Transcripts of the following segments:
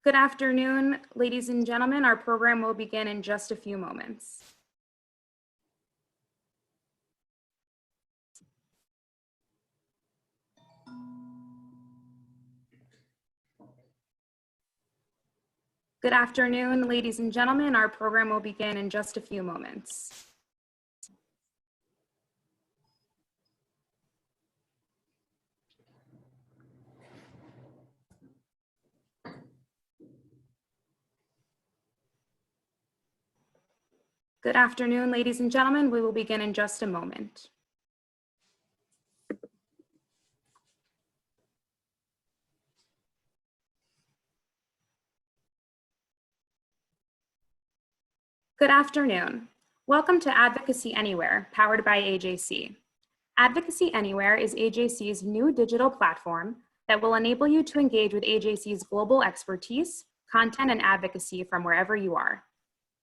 Good afternoon, ladies and gentlemen. Our program will begin in just a few moments. Good afternoon, ladies and gentlemen. Our program will begin in just a few moments. Good afternoon, ladies and gentlemen. We will begin in just a moment. Good afternoon. Welcome to Advocacy Anywhere, powered by AJC. Advocacy Anywhere is AJC's new digital platform that will enable you to engage with AJC's global expertise, content, and advocacy from wherever you are.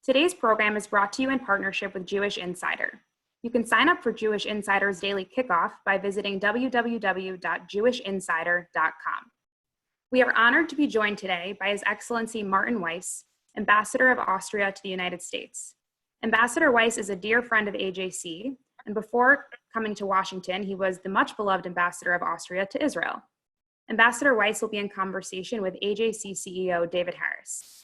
Today's program is brought to you in partnership with Jewish Insider. You can sign up for Jewish Insider's daily kickoff by visiting www.jewishinsider.com. We are honored to be joined today by His Excellency Martin Weiss, Ambassador of Austria to the United States. Ambassador Weiss is a dear friend of AJC, and before coming to Washington, he was the much beloved Ambassador of Austria to Israel. Ambassador Weiss will be in conversation with AJC CEO David Harris.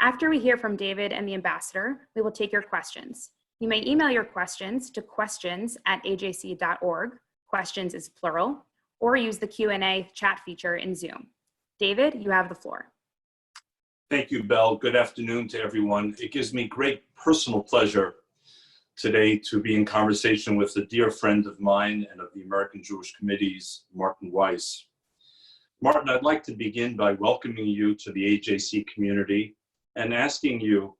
After we hear from David and the Ambassador, we will take your questions. You may email your questions to questions@ajc.org, questions is plural, or use the Q&A chat feature in Zoom. David, you have the floor. Thank you, Belle. Good afternoon to everyone. It gives me great personal pleasure today to be in conversation with a dear friend of mine and of the American Jewish Committee's, Martin Weiss. Martin, I'd like to begin by welcoming you to the AJC community and asking you,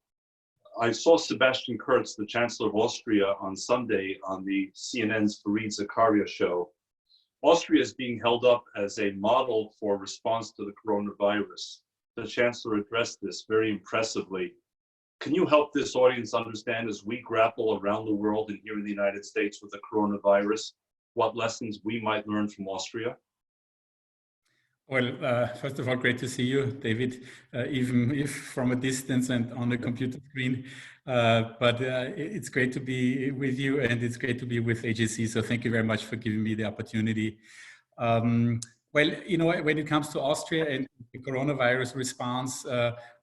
I saw Sebastian Kurz, the Chancellor of Austria, on Sunday on the CNN's Fareed Zakaria show. Austria is being held up as a model for response to the coronavirus. The Chancellor addressed this very impressively. Can you help this audience understand, as we grapple around the world and here in the United States with the coronavirus, what lessons we might learn from Austria? Well, first of all, great to see you, David, even if from a distance and on a computer screen. But it's great to be with you, and it's great to be with AJC. So thank you very much for giving me the opportunity. Well, you know, when it comes to Austria and the coronavirus response,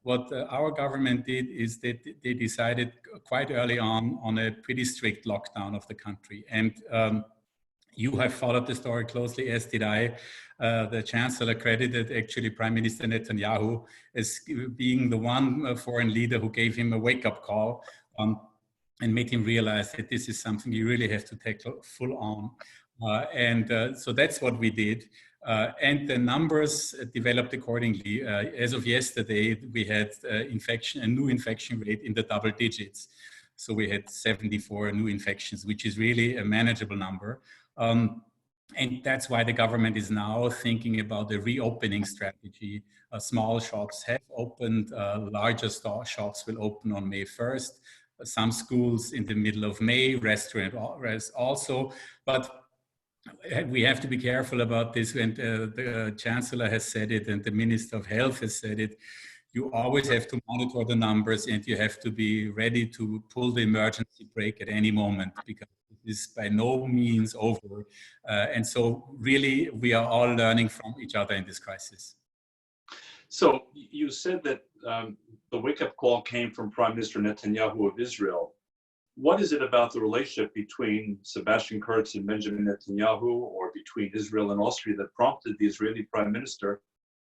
what our government did is that they decided quite early on a pretty strict lockdown of the country. And you have followed the story closely, as did I. The Chancellor credited actually Prime Minister Netanyahu as being the one foreign leader who gave him a wake-up call and made him realize that this is something you really have to take full on. So that's what we did. And the numbers developed accordingly. As of yesterday, we had a new infection rate in the double digits. So we had 74 new infections, which is really a manageable number. And that's why the government is now thinking about a reopening strategy. Small shops have opened, larger shops will open on May 1st. Some schools in the middle of May, restaurants also. But we have to be careful about this, and the Chancellor has said it, and the Minister of Health has said it. You always have to monitor the numbers, and you have to be ready to pull the emergency brake at any moment, because it is by no means over. And so really, we are all learning from each other in this crisis. So you said that the wake-up call came from Prime Minister Netanyahu of Israel. What is it about the relationship between Sebastian Kurz and Benjamin Netanyahu, or between Israel and Austria, that prompted the Israeli Prime Minister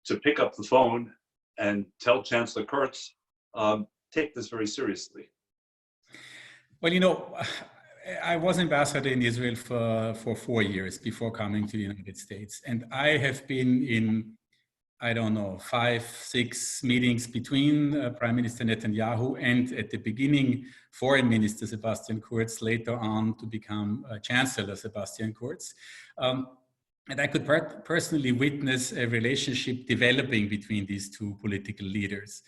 to pick up the phone and tell Chancellor Kurz, take this very seriously? Well, you know, I was ambassador in Israel for 4 years before coming to the United States. And I have been in, I don't know, 5, 6 meetings between Prime Minister Netanyahu and, at the beginning, Foreign Minister Sebastian Kurz, later on to become Chancellor Sebastian Kurz. And I could personally witness a relationship developing between these two political leaders.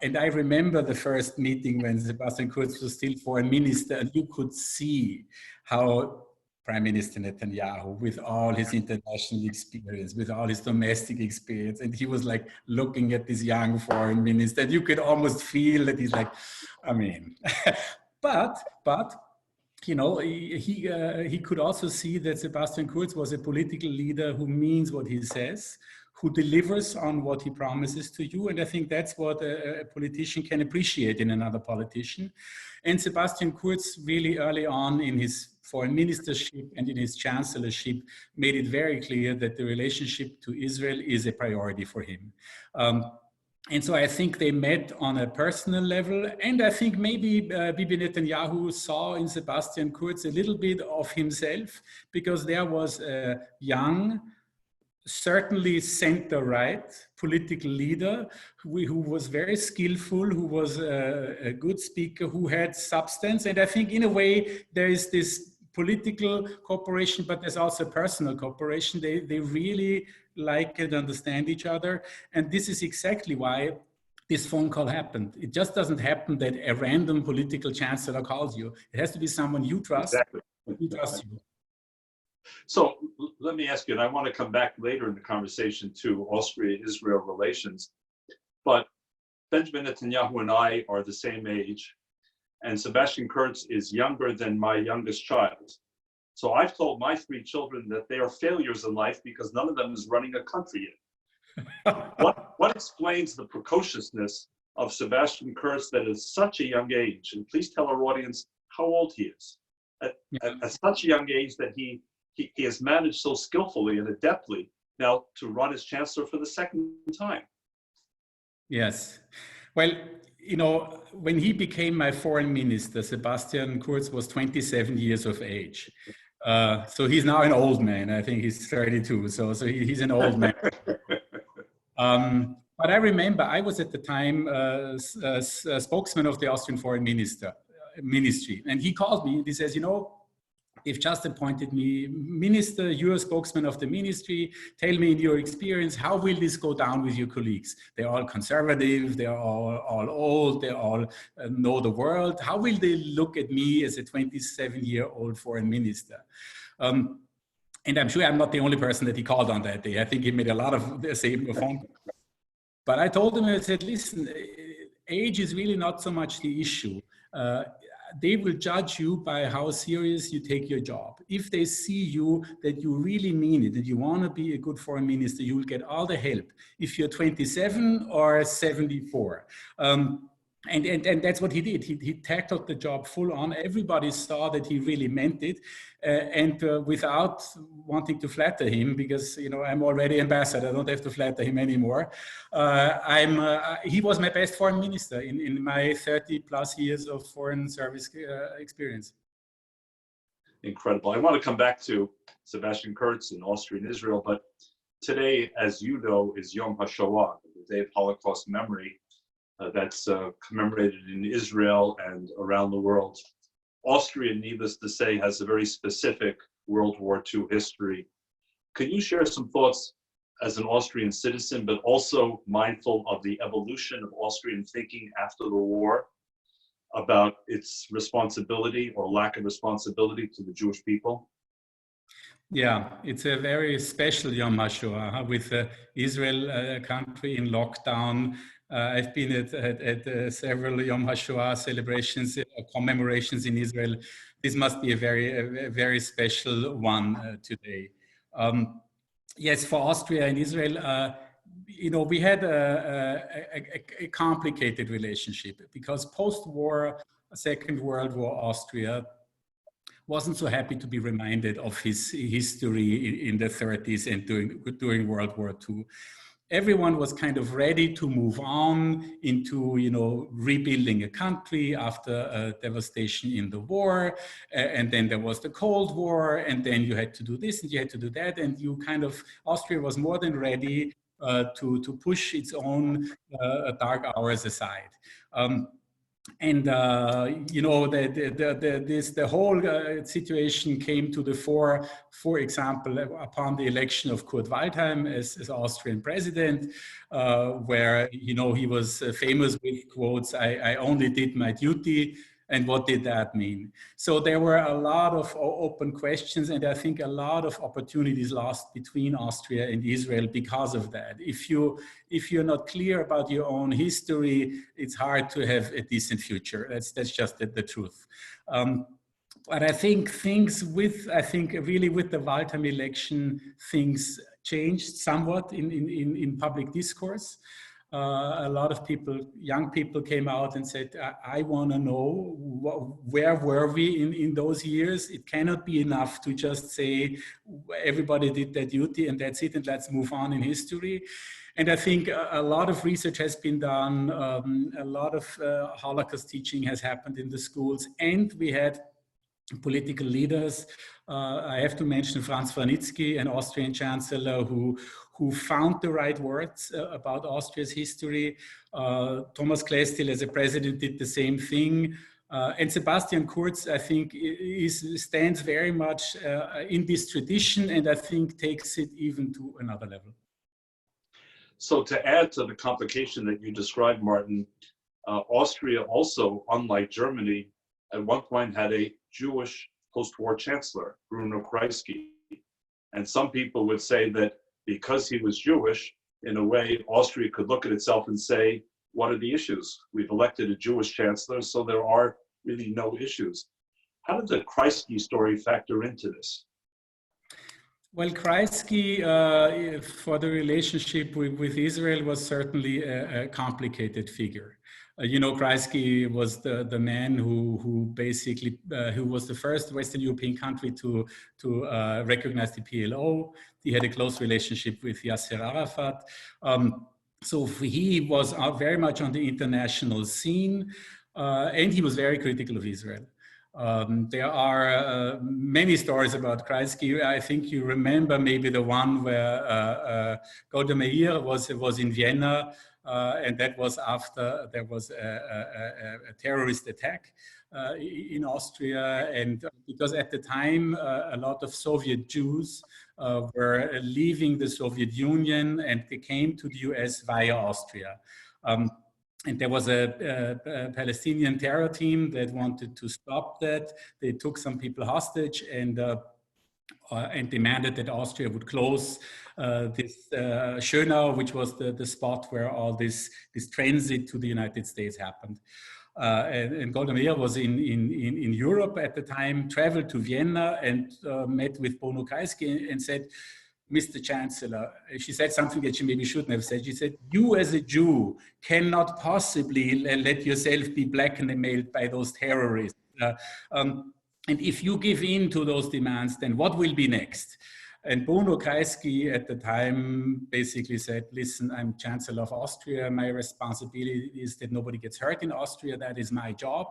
And I remember the first meeting when Sebastian Kurz was still foreign minister, and you could see how Prime Minister Netanyahu, with all his international experience, with all his domestic experience. And he was like looking at this young foreign minister, and you could almost feel that he's like, I mean, but you know, he could also see that Sebastian Kurz was a political leader who means what he says, who delivers on what he promises to you. And I think that's what a politician can appreciate in another politician. And Sebastian Kurz really early on in his foreign ministership and in his chancellorship made it very clear that the relationship to Israel is a priority for him. And so I think they met on a personal level. And I think maybe Bibi Netanyahu saw in Sebastian Kurz a little bit of himself, because there was a young, certainly center-right political leader who was very skillful, who was a good speaker, who had substance. And I think in a way there is this political cooperation, but there's also personal cooperation. They really like and understand each other. And this is exactly why this phone call happened. It just doesn't happen that a random political chancellor calls you. It has to be someone you trust, Exactly. who trusts you. So let me ask you, and I want to come back later in the conversation to Austria-Israel relations, but Benjamin Netanyahu and I are the same age, and Sebastian Kurz is younger than my youngest child. So I've told my 3 children that they are failures in life because none of them is running a country yet. What explains the precociousness of Sebastian Kurz that at such a young age, and please tell our audience how old he is, at such a young age that he has managed so skillfully and adeptly now to run as chancellor for the second time. Yes. Well, you know, when he became my foreign minister, Sebastian Kurz was 27 years of age. So he's now an old man. I think he's 32. So he's an old man. But I remember I was at the time a spokesman of the Austrian foreign ministry. And he called me and he says, you know, they've just appointed me minister, you're a spokesman of the ministry. Tell me in your experience, how will this go down with your colleagues? They're all conservative, they're all old, they all know the world. How will they look at me as a 27-year-old foreign minister? And I'm sure I'm not the only person that he called on that day. I think he made a lot of the same phone calls. But I told him, I said, listen, age is really not so much the issue. They will judge you by how serious you take your job. If they see you, that you really mean it, that you want to be a good foreign minister, you will get all the help. If you're 27 or 74. And that's what he did. He tackled the job full on. Everybody saw that he really meant it. And without wanting to flatter him, because, you know, I'm already ambassador, I don't have to flatter him anymore. He was my best foreign minister in my 30 plus years of foreign service experience. Incredible. I want to come back to Sebastian Kurz in Austria and Israel, but today, as you know, is Yom HaShoah, the Day of Holocaust Memory. That's commemorated in Israel and around the world. Austria, needless to say, has a very specific World War II history. Can you share some thoughts as an Austrian citizen, but also mindful of the evolution of Austrian thinking after the war about its responsibility or lack of responsibility to the Jewish people? Yeah, it's a very special Yom HaShoah with Israel, country in lockdown. I've been at several Yom HaShoah celebrations, commemorations in Israel. This must be a very special one today. Yes, for Austria and Israel, you know, we had a complicated relationship because post-war, Second World War Austria wasn't so happy to be reminded of his history in the 30s and during World War II. Everyone was kind of ready to move on into, you know, rebuilding a country after devastation in the war. And then there was the Cold War, and then you had to do this and you had to do that. And you kind of, Austria was more than ready to push its own dark hours aside. You know, the whole situation came to the fore, for example, upon the election of Kurt Waldheim as Austrian president, where, you know, he was famous with quotes, I only did my duty. And what did that mean? So there were a lot of open questions, and I think a lot of opportunities lost between Austria and Israel because of that. If you're not clear about your own history, it's hard to have a decent future. That's just the truth. But I think really with the Waldheim election, things changed somewhat in public discourse. A lot of people, young people, came out and said, I want to know where were we in those years. It cannot be enough to just say everybody did their duty and that's it and let's move on in history. And I think a lot of research has been done, a lot of Holocaust teaching has happened in the schools, and we had political leaders. I have to mention Franz Vranitzky, an Austrian chancellor who found the right words about Austria's history. Thomas Klestil as a president did the same thing. And Sebastian Kurz, I think, stands very much in this tradition, and I think takes it even to another level. So to add to the complication that you described, Martin, Austria also, unlike Germany, at one point had a Jewish post-war chancellor, Bruno Kreisky. And some people would say that because he was Jewish, in a way, Austria could look at itself and say, what are the issues? We've elected a Jewish chancellor, so there are really no issues. How did the Kreisky story factor into this? Well, Kreisky, for the relationship with Israel, was certainly a complicated figure. You know, Kreisky was the man who basically, who was the first Western European country to recognize the PLO. He had a close relationship with Yasser Arafat. So he was very much on the international scene, and he was very critical of Israel. There are many stories about Kreisky. I think you remember maybe the one where Golda Meir was in Vienna, and that was after there was a terrorist attack in Austria. And because at the time, a lot of Soviet Jews were leaving the Soviet Union, and they came to the US via Austria. And there was a Palestinian terror team that wanted to stop that. They took some people hostage and demanded that Austria would close this Schönau, which was the spot where all this transit to the United States happened. And Golda Meir was in Europe at the time, traveled to Vienna and met with Bruno Kreisky and said, Mr. Chancellor, she said something that she maybe shouldn't have said. She said, you as a Jew cannot possibly let yourself be blackmailed by those terrorists. And if you give in to those demands, then what will be next? And Bruno Kreisky at the time basically said, listen, I'm Chancellor of Austria. My responsibility is that nobody gets hurt in Austria. That is my job.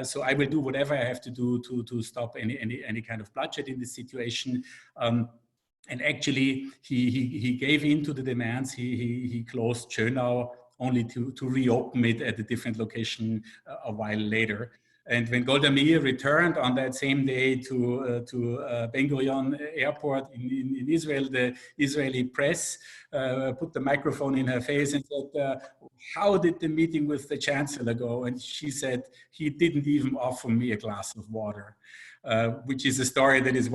So I will do whatever I have to do to stop any kind of bloodshed in this situation. And actually, he gave in to the demands. He closed Schönau only to reopen it at a different location a while later. And when Golda Meir returned on that same day to Ben Gurion Airport in Israel, the Israeli press put the microphone in her face and said, how did the meeting with the chancellor go? And she said, he didn't even offer me a glass of water, which is a story that is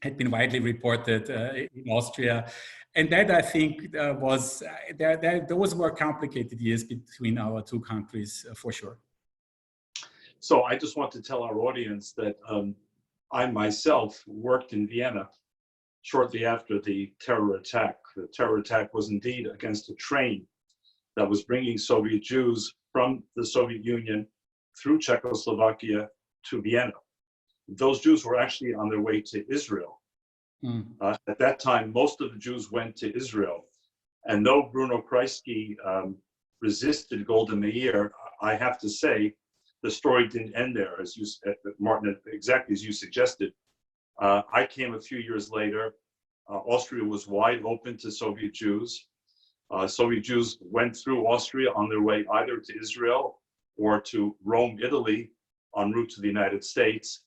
had been widely reported in Austria. And that, I think, those were complicated years between our two countries, for sure. So I just want to tell our audience that I myself worked in Vienna shortly after the terror attack. The terror attack was indeed against a train that was bringing Soviet Jews from the Soviet Union through Czechoslovakia to Vienna. Those Jews were actually on their way to Israel. At that time, most of the Jews went to Israel. And though Bruno Kreisky resisted Golda Meir, I have to say, the story didn't end there, as you, Martin, exactly as you suggested. I came a few years later. Austria was wide open to Soviet Jews. Soviet Jews went through Austria on their way either to Israel or to Rome, Italy, en route to the United States.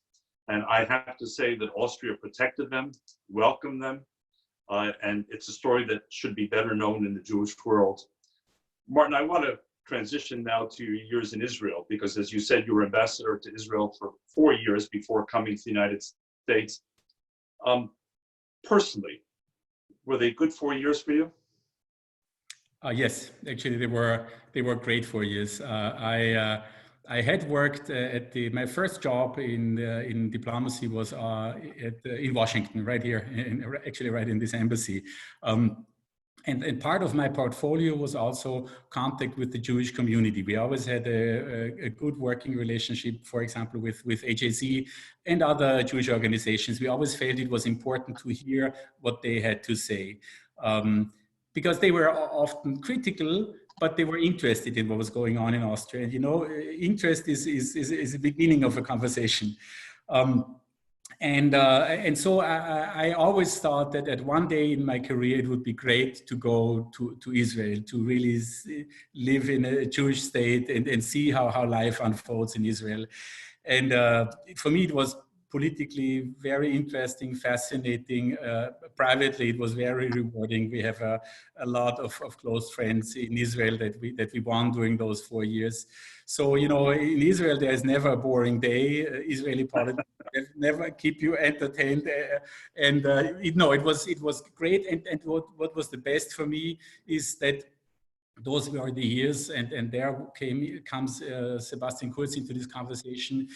And I have to say that Austria protected them, welcomed them, and it's a story that should be better known in the Jewish world. Martin, I want to transition now to your years in Israel, because as you said, you were ambassador to Israel for 4 years before coming to the United States. Personally, were they good 4 years for you? Yes, actually, they were great 4 years. I had worked my first job in diplomacy was in Washington, right here, actually right in this embassy. And part of my portfolio was also contact with the Jewish community. We always had a good working relationship, for example, with AJC and other Jewish organizations. We always felt it was important to hear what they had to say. Because they were often critical, but they were interested in what was going on in Austria. And, you know, interest is the beginning of a conversation. And so I always thought that at one day in my career, it would be great to go to Israel, to really live in a Jewish state and see how life unfolds in Israel. And for me, it was politically very interesting, fascinating. Privately, it was very rewarding. We have a lot of close friends in Israel that we won during those 4 years. So, you know, in Israel, there is never a boring day. Israeli politics never keep you entertained. It was great. And what was the best for me is that those were the years, and there comes Sebastian Kurz into this conversation,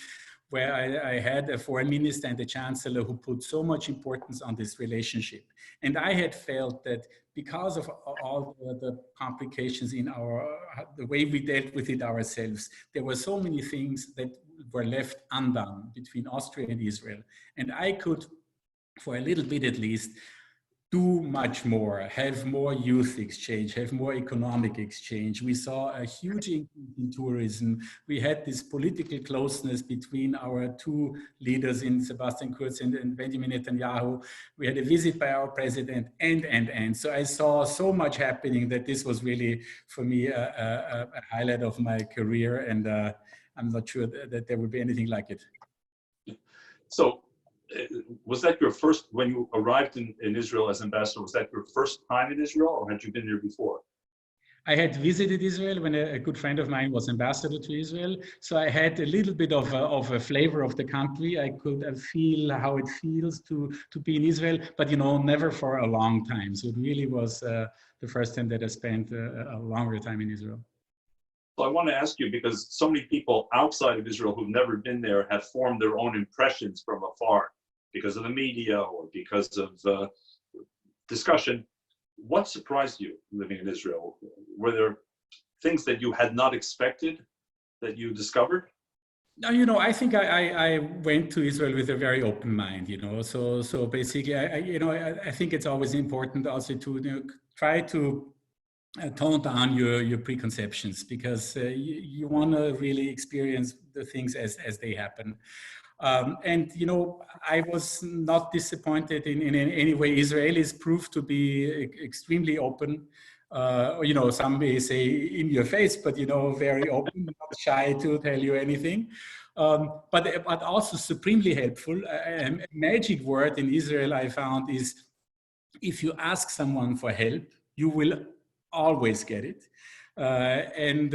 where I had a foreign minister and a chancellor who put so much importance on this relationship. And I had felt that because of all the complications in the way we dealt with it ourselves, there were so many things that were left undone between Austria and Israel. And I could, for a little bit at least, do much more, have more youth exchange, have more economic exchange. We saw a huge increase in tourism. We had this political closeness between our two leaders in Sebastian Kurz and Benjamin Netanyahu. We had a visit by our president and. So I saw so much happening that this was really, for me, a highlight of my career. And I'm not sure that there will be anything like it. So, was that your first, when you arrived in Israel as ambassador, was that your first time in Israel, or had you been there before? I had visited Israel when a good friend of mine was ambassador to Israel. So I had a little bit of a flavor of the country. I could feel how it feels to be in Israel, but, you know, never for a long time. So it really was the first time that I spent a longer time in Israel. So I want to ask you, because so many people outside of Israel who've never been there have formed their own impressions from afar, because of the media or because of discussion. What surprised you living in Israel? Were there things that you had not expected that you discovered? No, you know, I think I went to Israel with a very open mind, you know. So basically, I think it's always important also to try to tone down your preconceptions, because you want to really experience the things as they happen. And, you know, I was not disappointed in any way. Israelis proved to be extremely open. You know, some may say in your face, but, you know, very open, not shy to tell you anything. But also supremely helpful. A magic word in Israel I found is, if you ask someone for help, you will always get it. And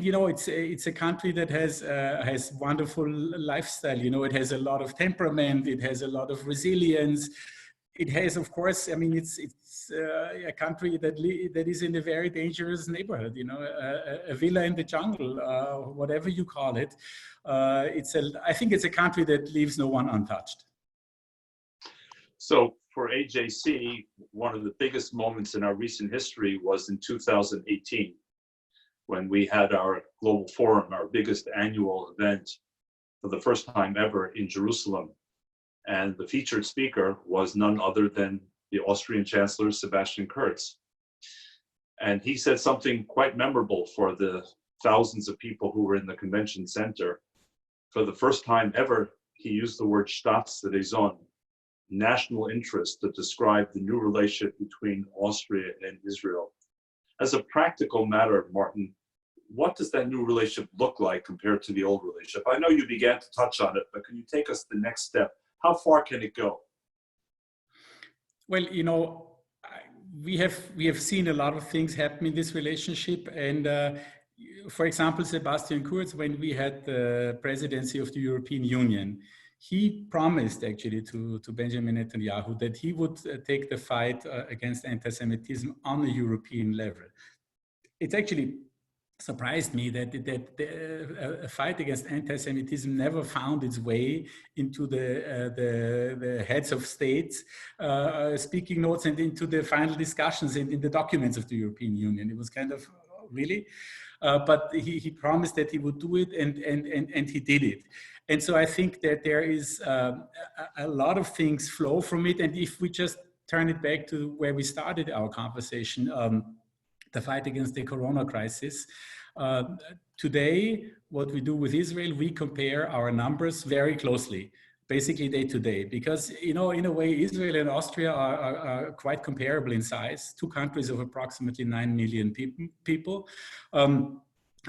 you know, it's a country that has wonderful lifestyle. You know, it has a lot of temperament. It has a lot of resilience. It has, of course, I mean, it's a country that is in a very dangerous neighborhood. You know, a villa in the jungle, whatever you call it. I think it's a country that leaves no one untouched. So for AJC, one of the biggest moments in our recent history was in 2018, when we had our global forum, our biggest annual event for the first time ever in Jerusalem. And the featured speaker was none other than the Austrian Chancellor, Sebastian Kurz. And he said something quite memorable for the thousands of people who were in the convention center. For the first time ever, he used the word Staatsräson, national interest, to describe the new relationship between Austria and Israel. As a practical matter, Martin, what does that new relationship look like compared to the old relationship? I know you began to touch on it, but can you take us the next step? How far can it go? Well, you know, we have seen a lot of things happen in this relationship, and for example, Sebastian Kurz, when we had the presidency of the European Union, he promised actually to Benjamin Netanyahu that he would take the fight against anti-Semitism on a European level. It's actually surprised me that a fight against anti-Semitism never found its way into the heads of states speaking notes and into the final discussions in the documents of the European Union. It was kind of, really? But he promised that he would do it, and he did it. And so I think that there is a lot of things flow from it. And if we just turn it back to where we started our conversation, the fight against the corona crisis. Today, what we do with Israel, we compare our numbers very closely, basically day to day, because, you know, in a way, Israel and Austria are quite comparable in size, two countries of approximately 9 million people.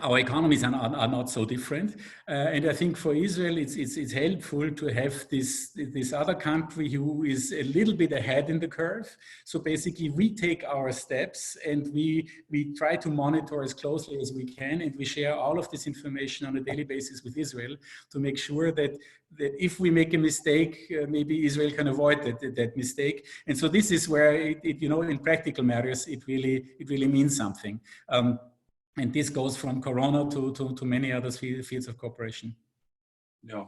Our economies are not so different, and I think for Israel it's helpful to have this other country who is a little bit ahead in the curve. So basically, we take our steps and we try to monitor as closely as we can, and we share all of this information on a daily basis with Israel to make sure that if we make a mistake, maybe Israel can avoid that mistake. And so this is where it you know, in practical matters, it really means something. And this goes from Corona to many other fields of cooperation. Yeah,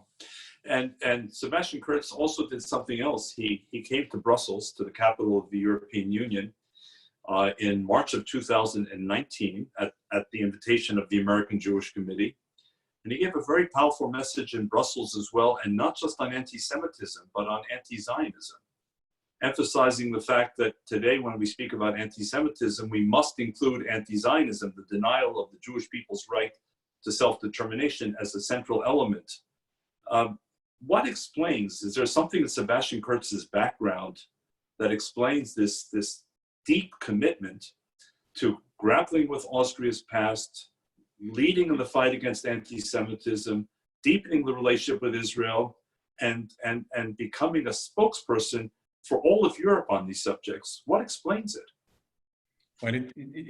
and Sebastian Kurz also did something else. He came to Brussels, to the capital of the European Union, in March of 2019 at the invitation of the American Jewish Committee. And he gave a very powerful message in Brussels as well, and not just on anti-Semitism, but on anti-Zionism, emphasizing the fact that today when we speak about anti-Semitism, we must include anti-Zionism, the denial of the Jewish people's right to self-determination, as a central element. What explains, is there something in Sebastian Kurz's background that explains this deep commitment to grappling with Austria's past, leading in the fight against anti-Semitism, deepening the relationship with Israel, and becoming a spokesperson for all of Europe on these subjects? What explains it? Well,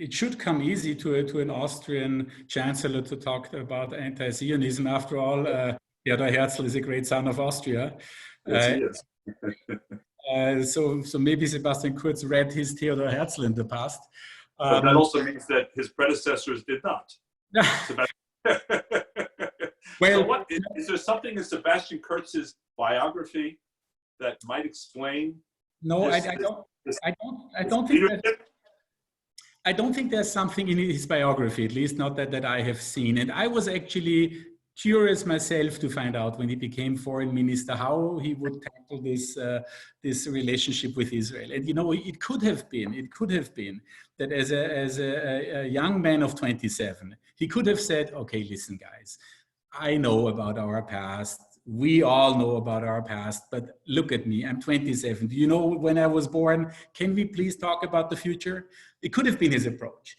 it should come easy to an Austrian chancellor to talk about anti-Zionism. After all, Theodor Herzl is a great son of Austria. Yes, he is. So maybe Sebastian Kurz read his Theodor Herzl in the past. But that also means that his predecessors did not. Well, so is there something in Sebastian Kurz's biography that might explain? No, I don't think there's something in his biography, at least not that I have seen. And I was actually curious myself to find out, when he became foreign minister, how he would tackle this relationship with Israel. And you know, it could have been that as a young man of 27, he could have said, okay, listen, guys, I know about our past. We all know about our past, but look at me, I'm 27. Do you know when I was born? Can we please talk about the future? It could have been his approach,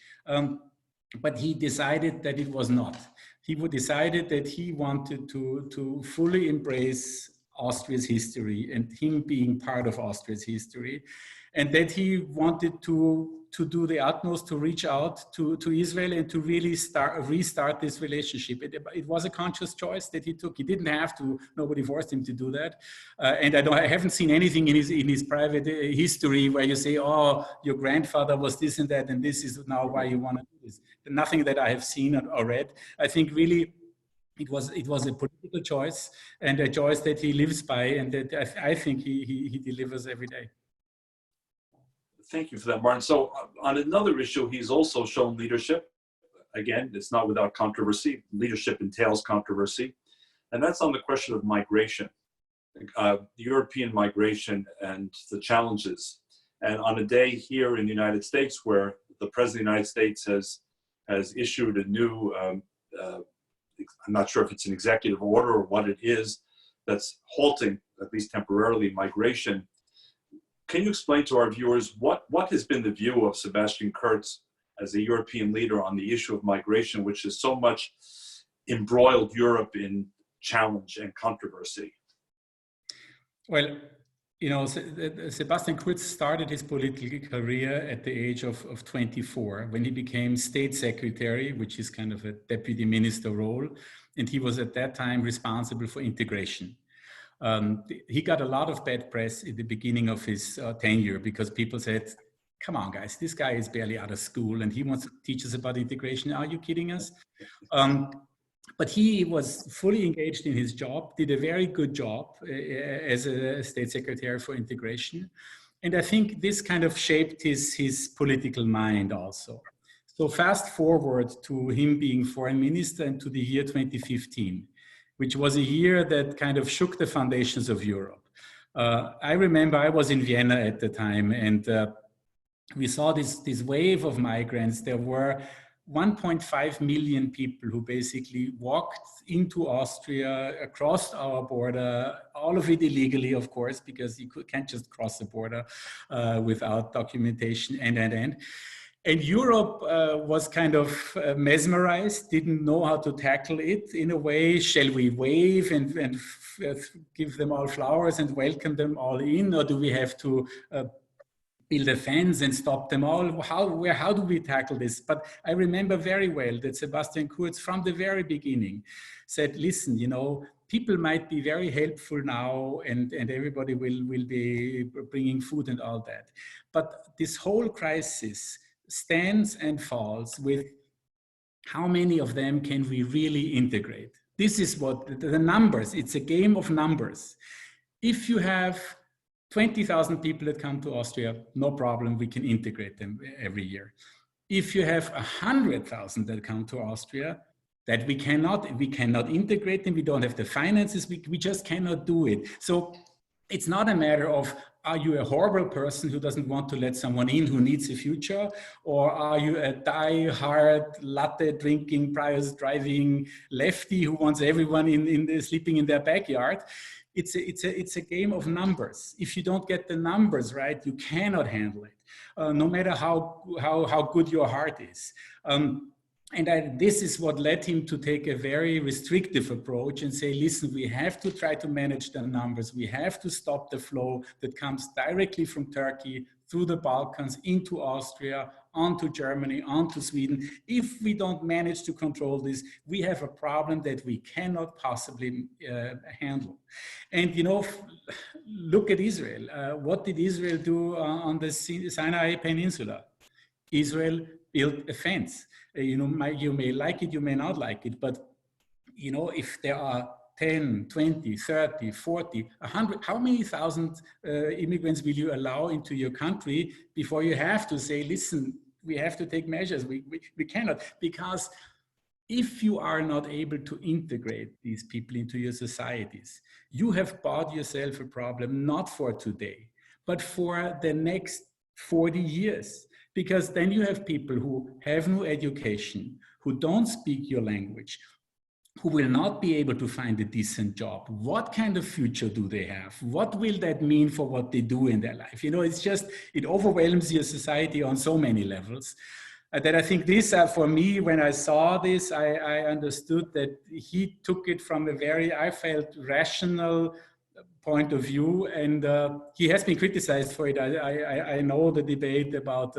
but he decided that it was not. He decided that he wanted to fully embrace Austria's history and him being part of Austria's history, and that he wanted to do the utmost to reach out to Israel and to really restart this relationship. It was a conscious choice that he took. He didn't have to. Nobody forced him to do that. And I haven't seen anything in his private history where you say, oh, your grandfather was this and that, and this is now why you want to do this. Nothing that I have seen or read. I think really it was a political choice, and a choice that he lives by, and that I think he delivers every day. Thank you for that, Martin. So on another issue, he's also shown leadership. Again, it's not without controversy. Leadership entails controversy. And that's on the question of migration, European migration and the challenges. And on a day here in the United States where the President of the United States has issued a new, I'm not sure if it's an executive order or what it is, that's halting, at least temporarily, migration. Can you explain to our viewers what has been the view of Sebastian Kurz as a European leader on the issue of migration, which has so much embroiled Europe in challenge and controversy? Well, You know, Sebastian Kurz started his political career at the age of 24 when he became state secretary, which is kind of a deputy minister role. And he was at that time responsible for integration. He got a lot of bad press at the beginning of his tenure because people said, come on, guys, this guy is barely out of school and he wants to teach us about integration. Are you kidding us? But he was fully engaged in his job, did a very good job as a state secretary for integration. And I think this kind of shaped his political mind also. So fast forward to him being foreign minister and to the year 2015, which was a year that kind of shook the foundations of Europe. I remember I was in Vienna at the time, and we saw this wave of migrants. There were 1.5 million people who basically walked into Austria, across our border, all of it illegally, of course, because you can't just cross the border without documentation and Europe was kind of mesmerized, didn't know how to tackle it in a way. Shall we wave and give them all flowers and welcome them all in, or do we have to build a fence and stop them all? How do we tackle this? But I remember very well that Sebastian Kurz, from the very beginning, said, listen, you know, people might be very helpful now and everybody will be bringing food and all that. But this whole crisis stands and falls with how many of them can we really integrate? This is what the numbers, it's a game of numbers. If you have 20,000 people that come to Austria, no problem, we can integrate them every year. If you have 100,000 that come to Austria, that we cannot integrate them, we don't have the finances, we just cannot do it. So it's not a matter of, are you a horrible person who doesn't want to let someone in who needs a future? Or are you a die-hard, latte drinking, Prius driving lefty who wants everyone sleeping in their backyard? It's a game of numbers. If you don't get the numbers right, you cannot handle it, no matter how good your heart is. This is what led him to take a very restrictive approach and say, listen, we have to try to manage the numbers. We have to stop the flow that comes directly from Turkey through the Balkans into Austria, onto Germany, onto Sweden. If we don't manage to control this, we have a problem that we cannot possibly handle. And, you know, look at Israel. What did Israel do on the Sinai Peninsula? Israel built a fence. You know, you may like it, you may not like it, but, you know, if there are 10, 20, 30, 40, 100, how many thousand immigrants will you allow into your country before you have to say, listen, we have to take measures. We cannot, because if you are not able to integrate these people into your societies, you have bought yourself a problem, not for today, but for the next 40 years. Because then you have people who have no education, who don't speak your language, who will not be able to find a decent job. What kind of future do they have? What will that mean for what they do in their life? You know, it's just, it overwhelms your society on so many levels. That I think this, for me, when I saw this, I understood that he took it from a very, I felt, rational point of view, and he has been criticized for it. I know the debate about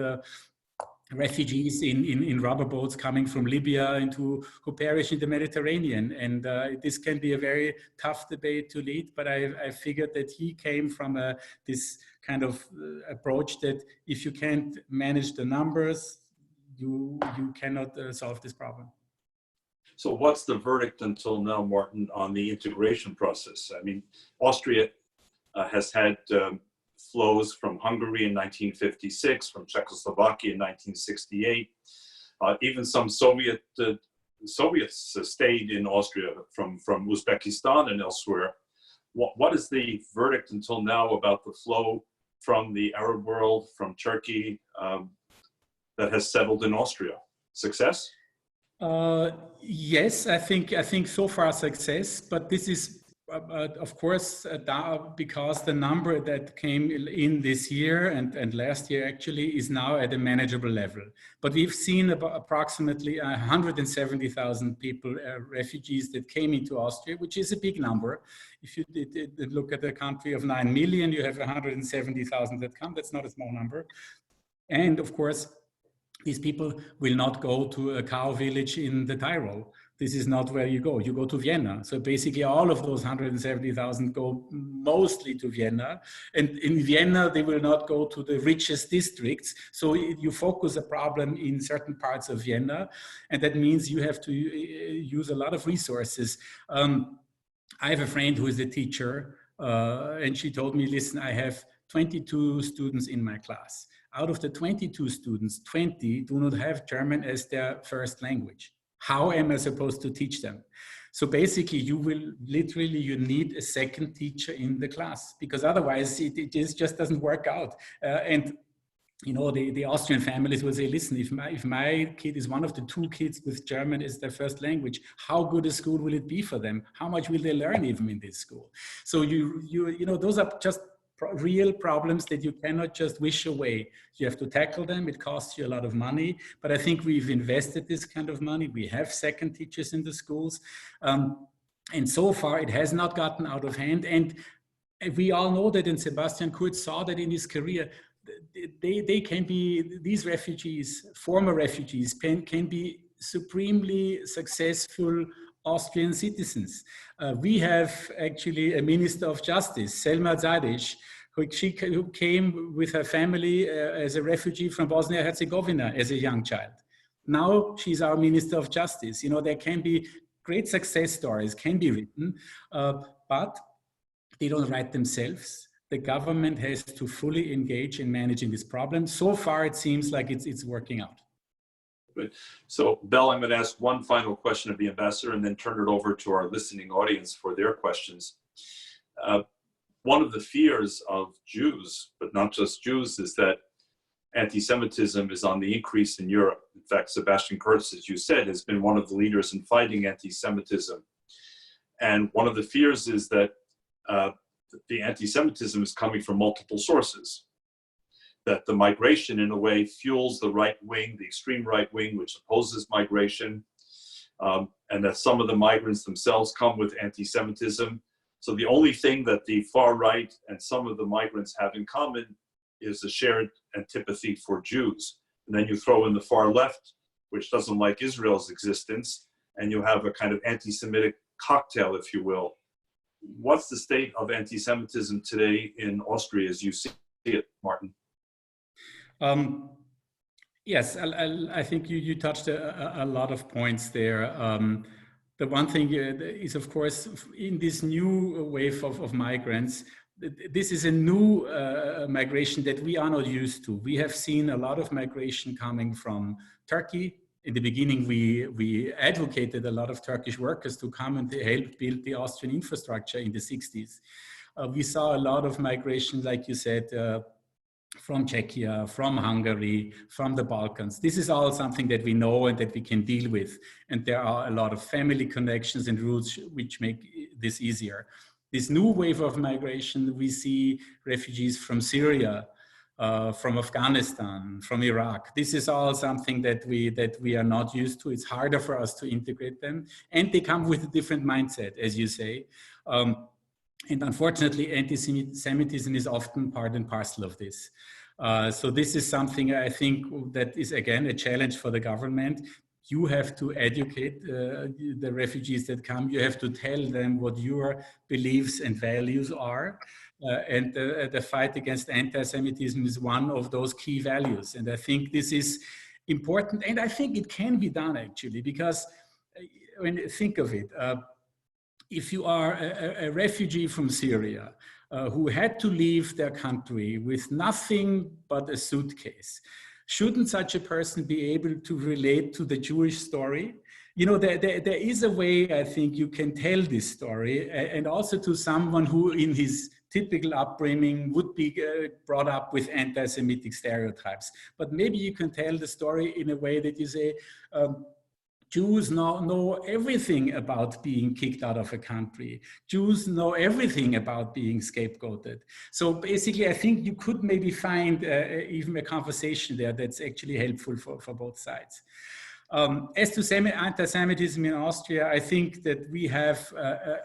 refugees in rubber boats coming from Libya and who perish in the Mediterranean, and this can be a very tough debate to lead, but I figured that he came from this kind of approach that if you can't manage the numbers, you cannot solve this problem. So what's the verdict until now, Martin, on the integration process? I mean, Austria has had flows from Hungary in 1956, from Czechoslovakia in 1968. Even some Soviets stayed in Austria from Uzbekistan and elsewhere. What is the verdict until now about the flow from the Arab world, from Turkey, that has settled in Austria? Success? Yes, I think so far success, but this is of course, because the number that came in this year and last year actually is now at a manageable level. But we've seen about approximately 170,000 people, refugees that came into Austria, which is a big number. If you did look at a country of 9 million, you have 170,000 that come. That's not a small number. And of course, these people will not go to a cow village in the Tyrol. This is not where you go. You go to Vienna. So basically all of those 170,000 go mostly to Vienna. And in Vienna, they will not go to the richest districts. So you focus a problem in certain parts of Vienna. And that means you have to use a lot of resources. I have a friend who is a teacher, and she told me, listen, I have 22 students in my class. Out of the 22 students, 20 do not have German as their first language. How am I supposed to teach them? So basically, you need a second teacher in the class, because otherwise it just doesn't work out. And you know, the Austrian families will say, listen, if my kid is one of the 2 kids with German as their first language, how good a school will it be for them? How much will they learn even in this school? So you know, those are just real problems that you cannot just wish away. You have to tackle them. It costs you a lot of money, but I think we've invested this kind of money. We have second teachers in the schools. And so far it has not gotten out of hand. And we all know that, and Sebastian Kurz saw that in his career, they can be, these refugees, former refugees, can be supremely successful Austrian citizens. We have actually a Minister of Justice, Selma Zadic, who came with her family as a refugee from Bosnia-Herzegovina as a young child. Now she's our Minister of Justice. You know, there can be great success stories, can be written, but they don't write themselves. The government has to fully engage in managing this problem. So far, it seems like it's working out. Good. So, Bell, I'm going to ask one final question of the ambassador and then turn it over to our listening audience for their questions. One of the fears of Jews, but not just Jews, is that anti-Semitism is on the increase in Europe. In fact, Sebastian Kurz, as you said, has been one of the leaders in fighting anti-Semitism. And one of the fears is that the anti-Semitism is coming from multiple sources. That the migration, in a way, fuels the right wing, the extreme right wing, which opposes migration, and that some of the migrants themselves come with anti-Semitism. So the only thing that the far right and some of the migrants have in common is a shared antipathy for Jews. And then you throw in the far left, which doesn't like Israel's existence, and you have a kind of anti-Semitic cocktail, if you will. What's the state of anti-Semitism today in Austria as you see it, Martin? Yes, I think you touched a lot of points there. The one thing is, of course, in this new wave of migrants, this is a new migration that we are not used to. We have seen a lot of migration coming from Turkey. In the beginning, we advocated a lot of Turkish workers to come and help build the Austrian infrastructure in the 60s. We saw a lot of migration, like you said, from Czechia, from Hungary, from the Balkans. This is all something that we know and that we can deal with. And there are a lot of family connections and roots which make this easier. This new wave of migration, we see refugees from Syria, from Afghanistan, from Iraq. This is all something that we are not used to. It's harder for us to integrate them. And they come with a different mindset, as you say. And unfortunately, anti-Semitism is often part and parcel of this. So this is something I think that is, again, a challenge for the government. You have to educate the refugees that come. You have to tell them what your beliefs and values are. And the fight against anti-Semitism is one of those key values. And I think this is important. And I think it can be done, actually, because when you think of it, if you are a refugee from Syria who had to leave their country with nothing but a suitcase, shouldn't such a person be able to relate to the Jewish story? You know, there is a way, I think, you can tell this story, and also to someone who in his typical upbringing would be brought up with anti-Semitic stereotypes. But maybe you can tell the story in a way that you say, Jews know everything about being kicked out of a country. Jews know everything about being scapegoated. So basically, I think you could maybe find even a conversation there that's actually helpful for both sides. As to anti-Semitism in Austria, I think that we have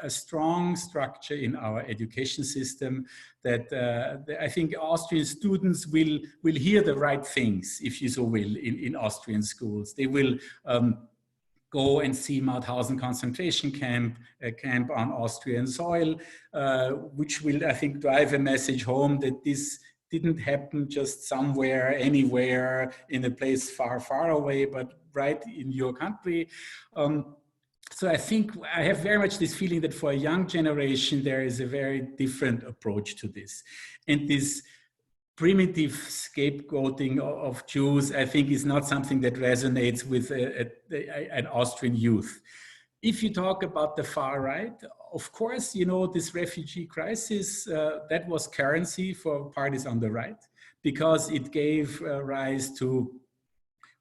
a strong structure in our education system that I think Austrian students will hear the right things, if you so will, in Austrian schools. They will go and see Mauthausen concentration camp, a camp on Austrian soil, which will, I think, drive a message home that this didn't happen just somewhere, anywhere, in a place far, far away, but right in your country. So I think I have very much this feeling that for a young generation, there is a very different approach to this. And this primitive scapegoating of Jews, I think, is not something that resonates with an Austrian youth. If you talk about the far right, of course, you know, this refugee crisis, that was currency for parties on the right, because it gave rise to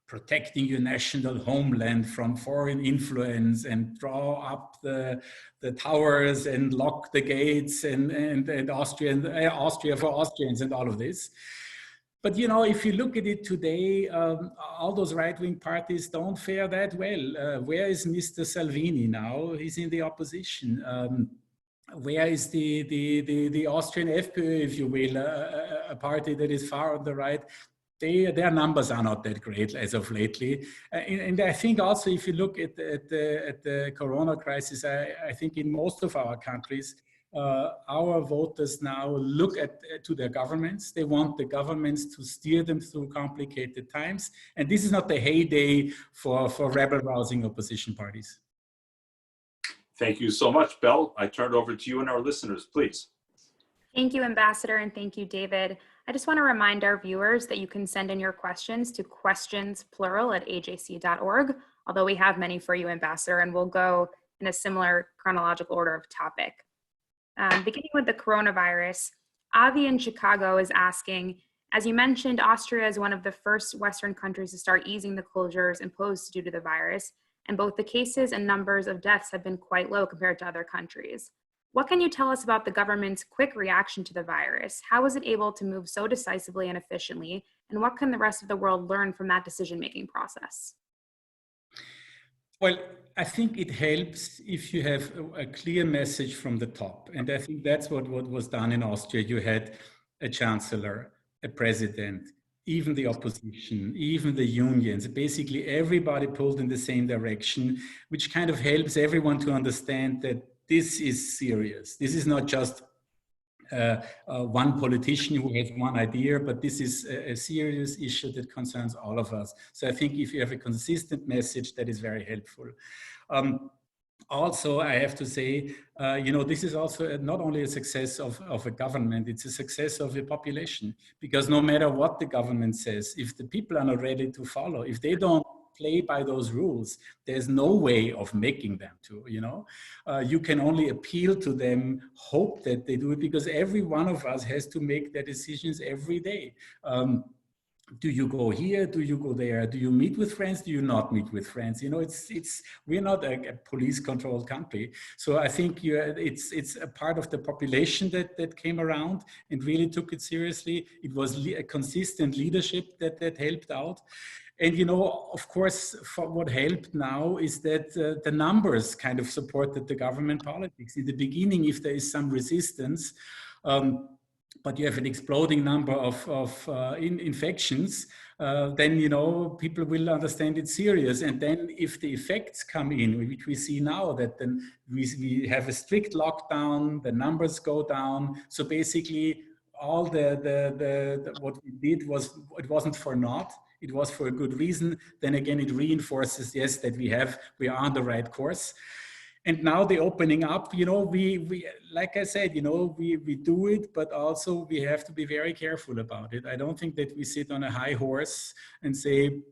protecting your national homeland from foreign influence and draw up the towers and lock the gates and Austria for Austrians and all of this. But, you know, if you look at it today, all those right-wing parties don't fare that well. Where is Mr. Salvini now? He's in the opposition. Where is the Austrian FPÖ, if you will, a party that is far on the right? Their numbers are not that great as of lately. And I think also if you look at the Corona crisis, I think in most of our countries, our voters now look to their governments. They want the governments to steer them through complicated times. And this is not the heyday for rebel-rousing opposition parties. Thank you so much, Belle. I turn it over to you and our listeners, please. Thank you, Ambassador, and thank you, David. I just want to remind our viewers that you can send in your questions to questions@ajc.org, although we have many for you, Ambassador, and we'll go in a similar chronological order of topic. Beginning with the coronavirus, Avi in Chicago is asking, as you mentioned, Austria is one of the first Western countries to start easing the closures imposed due to the virus, and both the cases and numbers of deaths have been quite low compared to other countries. What can you tell us about the government's quick reaction to the virus? How was it able to move so decisively and efficiently? And what can the rest of the world learn from that decision-making process? Well, I think it helps if you have a clear message from the top. And I think that's what was done in Austria. You had a chancellor, a president, even the opposition, even the unions. Basically, everybody pulled in the same direction, which kind of helps everyone to understand that this is serious. This is not just one politician who has one idea, but this is a serious issue that concerns all of us. So I think if you have a consistent message, that is very helpful. Also, I have to say, you know, this is also not only a success of a government, it's a success of the population. Because no matter what the government says, if the people are not ready to follow, if they don't play by those rules, there's no way of making them to, you know. You can only appeal to them, hope that they do it, because every one of us has to make their decisions every day. Do you go here? Do you go there? Do you meet with friends? Do you not meet with friends? You know, we're not a police-controlled country. So I think it's a part of the population that came around and really took it seriously. It was a consistent leadership that helped out. And, you know, of course, what helped now is that the numbers kind of supported the government politics. In the beginning, if there is some resistance, but you have an exploding number of infections, then, you know, people will understand it's serious. And then if the effects come in, which we see now, that then we have a strict lockdown, the numbers go down. So basically, all what we did it wasn't for naught. It was for a good reason. Then again, it reinforces, yes, that we are on the right course. And now the opening up, you know, we like I said, you know, we do it, but also we have to be very careful about it. I don't think that we sit on a high horse and say,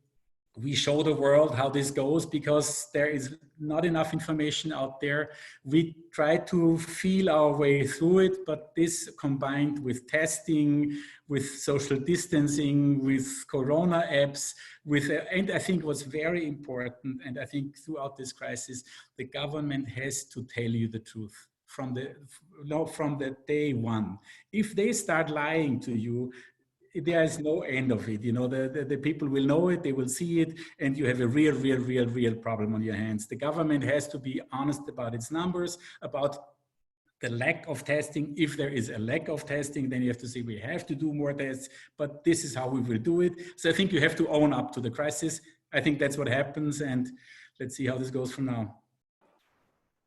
we show the world how this goes, because there is not enough information out there. We try to feel our way through it, but this combined with testing, with social distancing, with Corona apps, and I think what's very important, and I think throughout this crisis, the government has to tell you the truth from the day one. If they start lying to you, there is no end of it. You know, the people will know it, they will see it, and you have a real problem on your hands. The government has to be honest about its numbers, about the lack of testing. If there is a lack of testing, then you have to say we have to do more tests, but this is how we will do it. So I think you have to own up to the crisis. I think that's what happens, and let's see how this goes from now.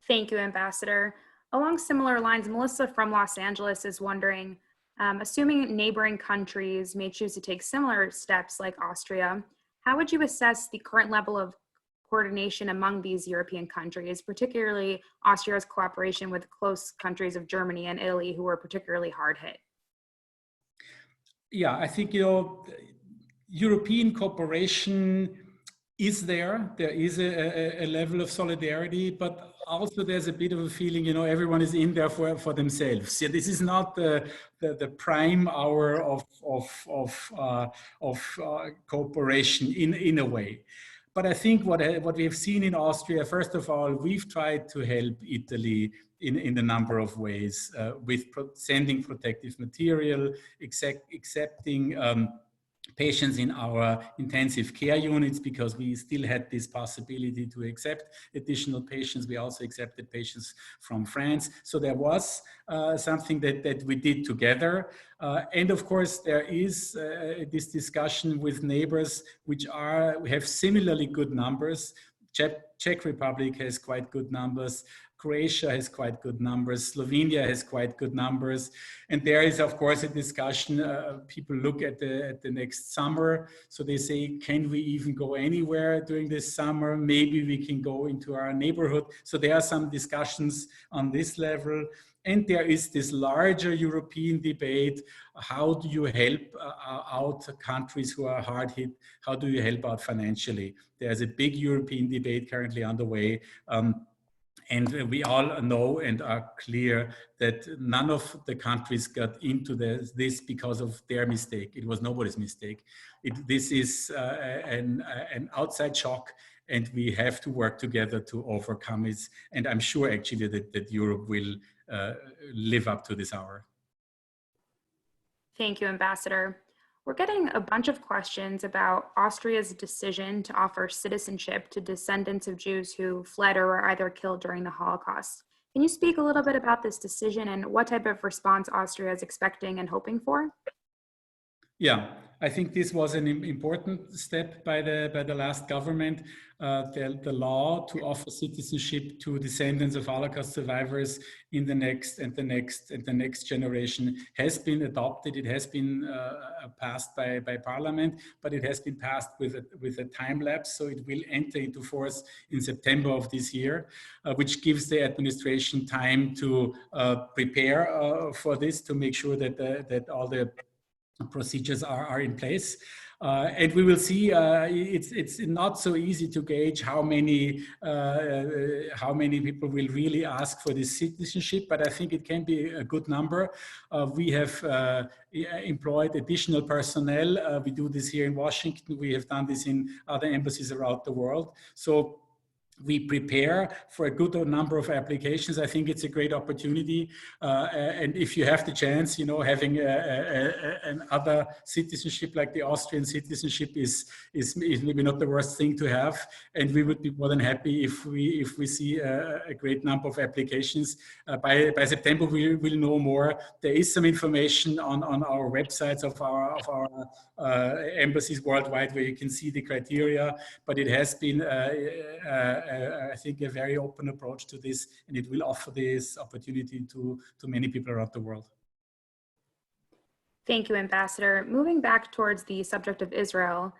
Thank you, Ambassador. Along similar lines, Melissa from Los Angeles is wondering, assuming neighboring countries may choose to take similar steps like Austria, how would you assess the current level of coordination among these European countries, particularly Austria's cooperation with close countries of Germany and Italy, who were particularly hard hit? Yeah, I think, European cooperation is there. There is a level of solidarity, but also there's a bit of a feeling, everyone is in there for themselves. Yeah, this is not the prime hour of cooperation in a way. But I think what we have seen in Austria, first of all, we've tried to help Italy in a number of ways, with sending protective material, accepting patients in our intensive care units, because we still had this possibility to accept additional patients. We also accepted patients from France. So there was something that we did together. And of course, there is this discussion with neighbors we have similarly good numbers. Czech Republic has quite good numbers. Croatia has quite good numbers. Slovenia has quite good numbers. And there is, of course, a discussion. People look at the next summer. So they say, can we even go anywhere during this summer? Maybe we can go into our neighborhood. So there are some discussions on this level. And there is this larger European debate. How do you help out countries who are hard hit? How do you help out financially? There's a big European debate currently underway. And we all know and are clear that none of the countries got into this because of their mistake. It was nobody's mistake. This is an outside shock, and we have to work together to overcome it. And I'm sure actually that Europe will live up to this hour. Thank you, Ambassador. We're getting a bunch of questions about Austria's decision to offer citizenship to descendants of Jews who fled or were either killed during the Holocaust. Can you speak a little bit about this decision and what type of response Austria is expecting and hoping for? Yeah, I think this was an important step by the last government. The law to offer citizenship to descendants of Holocaust survivors in the next generation has been adopted. It has been passed by Parliament, but it has been passed with a time lapse. So it will enter into force in September of this year, which gives the administration time to prepare for this, to make sure that all the procedures are in place. And we will see, it's not so easy to gauge how many people will really ask for this citizenship, but I think it can be a good number. We have employed additional personnel. We do this here in Washington. We have done this in other embassies around the world. So we prepare for a good number of applications. I think it's a great opportunity. And if you have the chance, having another citizenship like the Austrian citizenship is maybe not the worst thing to have. And we would be more than happy if we see a great number of applications. By September, we will know more. There is some information on our websites of our embassies worldwide where you can see the criteria, but it has been I think a very open approach to this, and it will offer this opportunity to many people around the world. Thank you, Ambassador. Moving back towards the subject of Israel,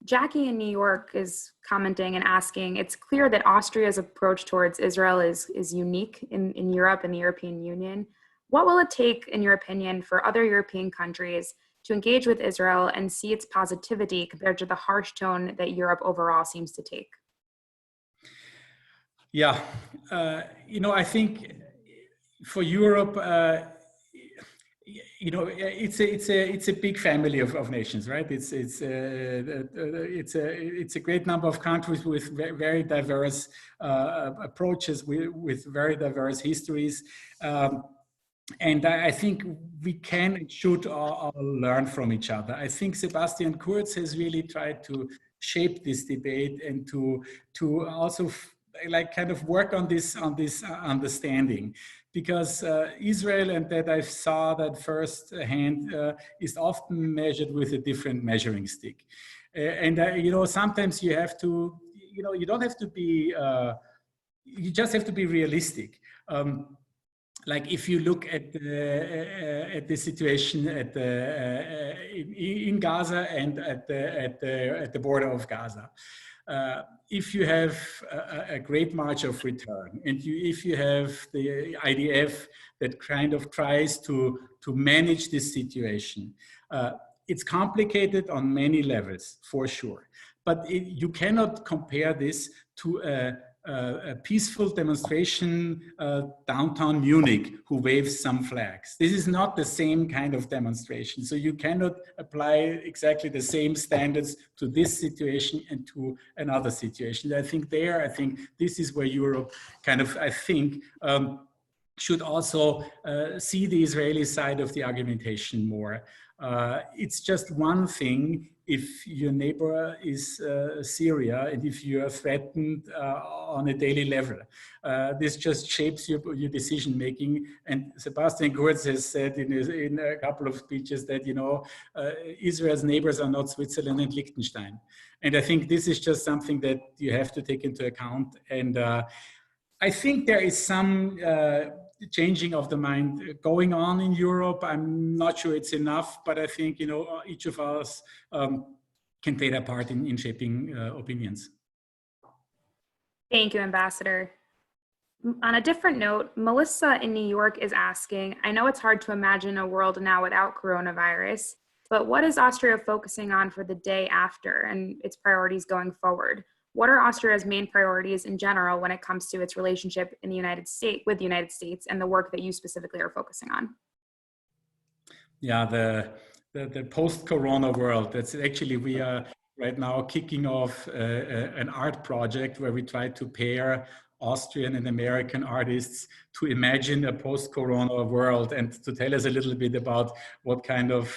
Jackie in New York is commenting and asking, it's clear that Austria's approach towards Israel is unique in Europe and the European Union. What will it take, in your opinion, for other European countries to engage with Israel and see its positivity compared to the harsh tone that Europe overall seems to take? Yeah, I think for Europe, it's a big family of nations, right? It's a great number of countries with very diverse approaches, with very diverse histories. And I think we can and should all learn from each other. I think Sebastian Kurz has really tried to shape this debate and to also kind of work on this understanding, because Israel, and that I saw that firsthand, is often measured with a different measuring stick. Sometimes you have to, you don't have to be, you just have to be realistic. Like if you look at the situation in Gaza and at the border of Gaza, if you have a great march of return, and if you have the IDF that kind of tries to manage this situation, it's complicated on many levels, for sure. But you cannot compare this to a peaceful demonstration downtown Munich who waves some flags. This is not the same kind of demonstration. So you cannot apply exactly the same standards to this situation and to another situation. I think this is where Europe kind of, should also see the Israeli side of the argumentation more. It's just one thing if your neighbor is Syria and if you are threatened on a daily level. This just shapes your decision making. And Sebastian Kurz has said in a couple of speeches that, Israel's neighbors are not Switzerland and Liechtenstein. And I think this is just something that you have to take into account. And I think there is some changing of the mind going on in Europe. I'm not sure it's enough, but I think, each of us can play their part in shaping opinions. Thank you, Ambassador. On a different note, Melissa in New York is asking, I know it's hard to imagine a world now without coronavirus, but what is Austria focusing on for the day after and its priorities going forward? What are Austria's main priorities in general when it comes to its relationship in the United States with the United States and the work that you specifically are focusing on? Yeah, the post-corona world. That's actually, we are right now kicking off an art project where we try to pair Austrian and American artists to imagine a post-corona world and to tell us a little bit about what kind of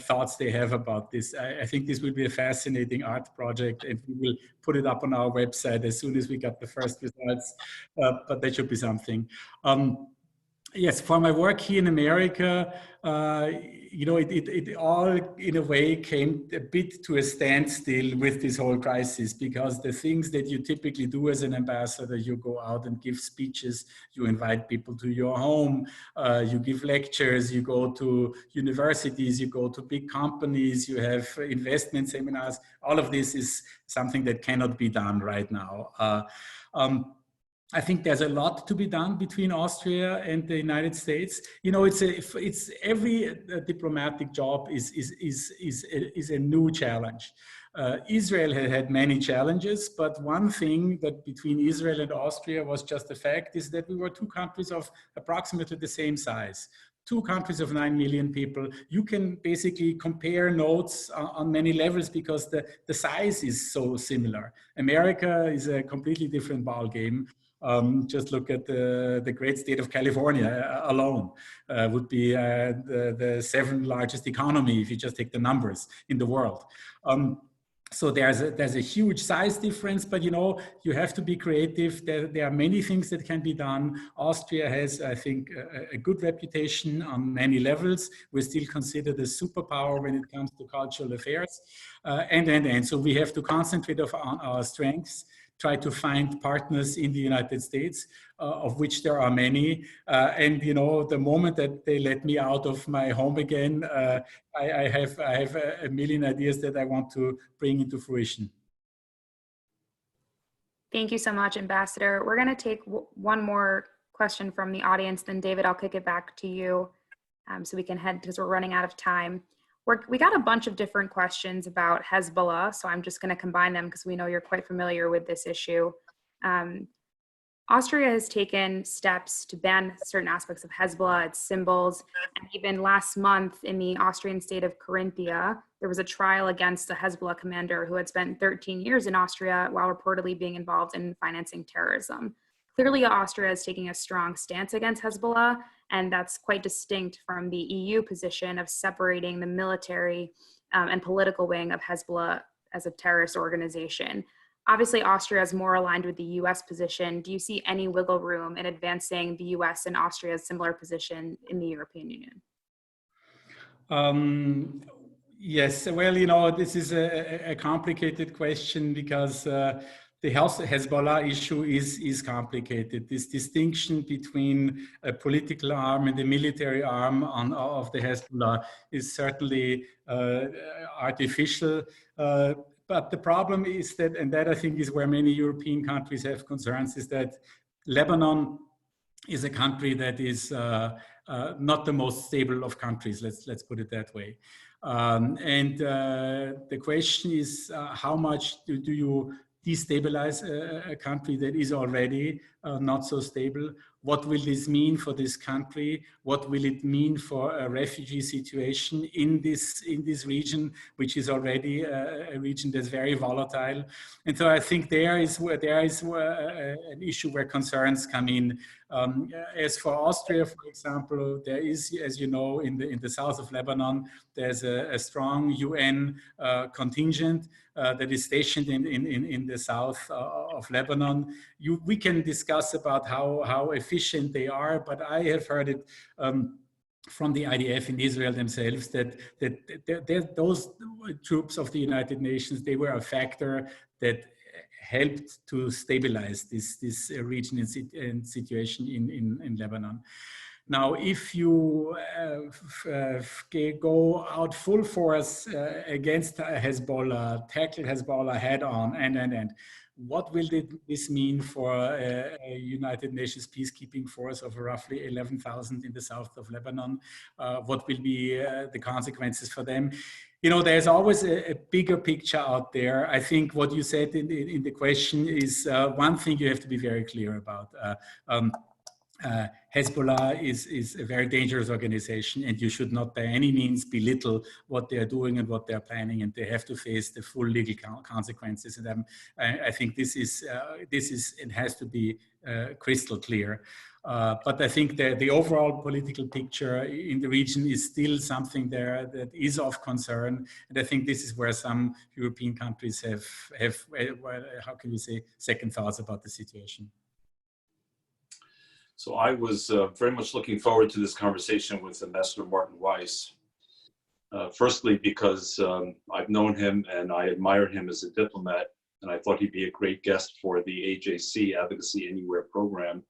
thoughts they have about this. I think this will be a fascinating art project, and we will put it up on our website as soon as we got the first results, but that should be something. Yes, for my work here in America, it all in a way came a bit to a standstill with this whole crisis, because the things that you typically do as an ambassador, you go out and give speeches, you invite people to your home, you give lectures, you go to universities, you go to big companies, you have investment seminars. All of this is something that cannot be done right now. I think there's a lot to be done between Austria and the United States. It's every diplomatic job is a new challenge. Israel had many challenges, but one thing that between Israel and Austria was just a fact is that we were two countries of approximately the same size. Two countries of 9 million people. You can basically compare notes on many levels because the size is so similar. America is a completely different ballgame. Just look at the great state of California alone. Would be the 7th largest economy if you just take the numbers in the world. So there's a huge size difference, but you have to be creative. There are many things that can be done. Austria has, I think, a good reputation on many levels. We're still considered a superpower when it comes to cultural affairs, and so we have to concentrate on our strengths, try to find partners in the United States, of which there are many. And the moment that they let me out of my home again, I have a million ideas that I want to bring into fruition. Thank you so much, Ambassador. We're going to take one more question from the audience. Then David, I'll kick it back to you so we can head, because we're running out of time. We got a bunch of different questions about Hezbollah, so I'm just going to combine them because we know you're quite familiar with this issue. Austria has taken steps to ban certain aspects of Hezbollah, its symbols, and even last month in the Austrian state of Carinthia, there was a trial against a Hezbollah commander who had spent 13 years in Austria while reportedly being involved in financing terrorism. Clearly, Austria is taking a strong stance against Hezbollah, and that's quite distinct from the EU position of separating the military and political wing of Hezbollah as a terrorist organization. Obviously, Austria is more aligned with the US position. Do you see any wiggle room in advancing the US and Austria's similar position in the European Union? Yes, well, this is a complicated question because the Hezbollah issue is complicated. This distinction between a political arm and the military arm of the Hezbollah is certainly artificial. But the problem is that, and that I think is where many European countries have concerns, is that Lebanon is a country that is not the most stable of countries, let's put it that way. The question is, how much do you destabilize a country that is already not so stable? What will this mean for this country? What will it mean for a refugee situation in this region, which is already a region that's very volatile? And so I think there is an issue where concerns come in. As for Austria, for example, there is, as you know, in the south of Lebanon, there's a strong UN contingent that is stationed in the south of Lebanon. We can discuss about how efficient they are, but I have heard it from the IDF in Israel themselves that those troops of the United Nations, they were a factor that helped to stabilize this region and situation in Lebanon. Now, if you go out full force against Hezbollah, tackle Hezbollah head on, and what will this mean for a United Nations peacekeeping force of roughly 11,000 in the south of Lebanon? What will be the consequences for them? You know, there's always a bigger picture out there. I think what you said in the question is one thing you have to be very clear about. Hezbollah is a very dangerous organization, and you should not by any means belittle what they're doing and what they're planning, and they have to face the full legal consequences. And I think this is it has to be crystal clear. But I think that the overall political picture in the region is still something there that is of concern, and I think this is where some European countries have how can we say, second thoughts about the situation. So I was very much looking forward to this conversation with Ambassador Martin Weiss. Firstly, because I've known him and I admire him as a diplomat, and I thought he'd be a great guest for the AJC Advocacy Anywhere program.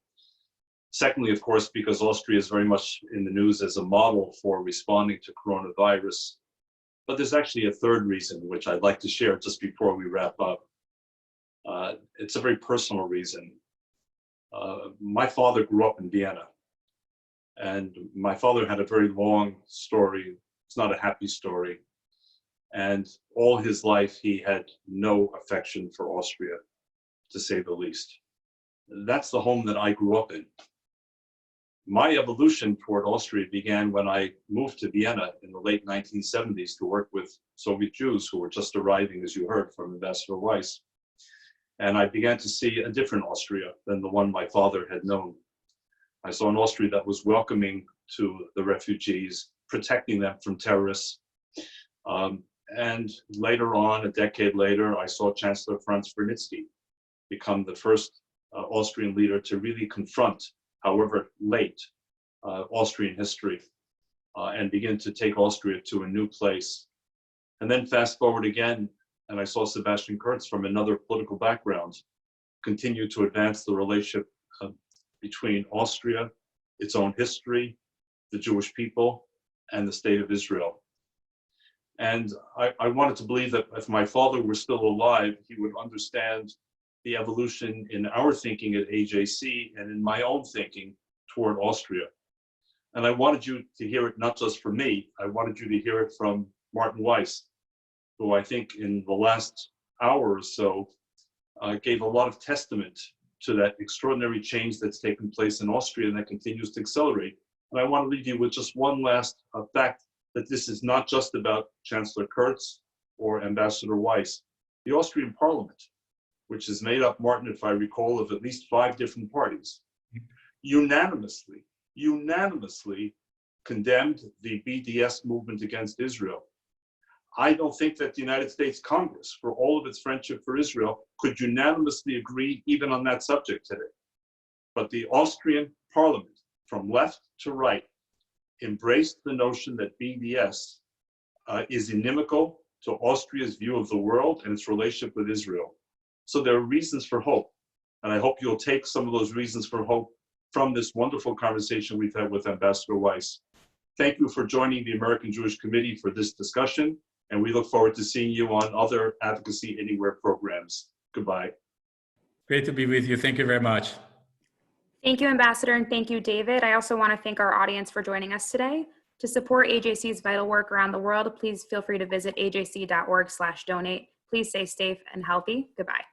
Secondly, of course, because Austria is very much in the news as a model for responding to coronavirus. But there's actually a third reason, which I'd like to share just before we wrap up. It's a very personal reason. My father grew up in Vienna, and my father had a very long story. It's not a happy story. And all his life, he had no affection for Austria, to say the least. That's the home that I grew up in. My evolution toward Austria began when I moved to Vienna in the late 1970s to work with Soviet Jews who were just arriving, as you heard from Ambassador Weiss. And I began to see a different Austria than the one my father had known. I saw an Austria that was welcoming to the refugees, protecting them from terrorists. And later on, a decade later, I saw Chancellor Franz Branitzky become the first Austrian leader to really confront, however late, Austrian history and begin to take Austria to a new place. And then fast forward again, and I saw Sebastian Kurz from another political background continue to advance the relationship between Austria, its own history, the Jewish people, and the state of Israel. And I wanted to believe that if my father were still alive, he would understand the evolution in our thinking at AJC and in my own thinking toward Austria. And I wanted you to hear it not just from me, I wanted you to hear it from Martin Weiss, who I think in the last hour or so gave a lot of testament to that extraordinary change that's taken place in Austria and that continues to accelerate. And I want to leave you with just one last fact, that this is not just about Chancellor Kurz or Ambassador Weiss. The Austrian Parliament, which is made up, Martin, if I recall, of at least 5 different parties, unanimously condemned the BDS movement against Israel. I don't think that the United States Congress, for all of its friendship for Israel, could unanimously agree even on that subject today. But the Austrian Parliament, from left to right, embraced the notion that BDS is inimical to Austria's view of the world and its relationship with Israel. So there are reasons for hope. And I hope you'll take some of those reasons for hope from this wonderful conversation we've had with Ambassador Weiss. Thank you for joining the American Jewish Committee for this discussion, and we look forward to seeing you on other Advocacy Anywhere programs. Goodbye. Great to be with you. Thank you very much. Thank you, Ambassador, and thank you, David. I also want to thank our audience for joining us today. To support AJC's vital work around the world, please feel free to visit ajc.org/donate. Please stay safe and healthy. Goodbye.